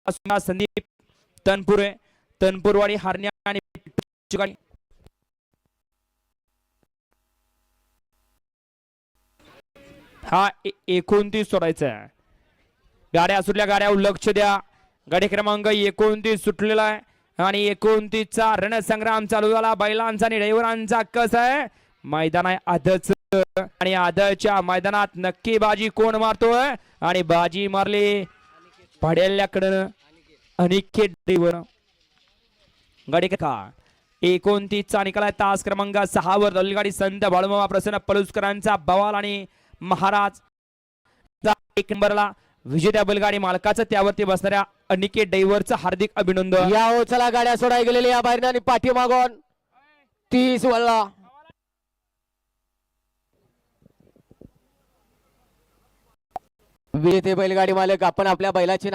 संदीप तनपुरे तनपुरवाडी हारण्या आणि हा 29 सोडायचा आहे. गाड्या सुटल्या, गाड्यावर लक्ष द्या. गाडी क्रमांक 29 सुटलेला आहे आणि 29 चा रणसंग्राम चालू झाला. बैलांचा आणि ड्रायव्हरांचा कस आहे. मैदान आहे आदच आणि आदच्या मैदानात नक्की बाजी कोण मारतोय आणि बाजी मारली पाड्याल्याकडं अनिकेत ड्रायव्हर. गाडी का 29 चा निकाल तास क्रमांक 6 वर दलगाडी संत बाळूमामा प्रसन्न पलुसकरांचा बवाल आणि महाराज 1 नंबरला विजेत्या बैलगाडी मालकाचं त्यावरती बसणाऱ्या अनिकेत ड्रायव्हरचं हार्दिक अभिनंदन. या चला गाड्या सोडाय गेलेली या बाहेर आणि पाठीमागून 30 वल्ला विजेते बैलगाडी मालक आपण आपल्या बैलाची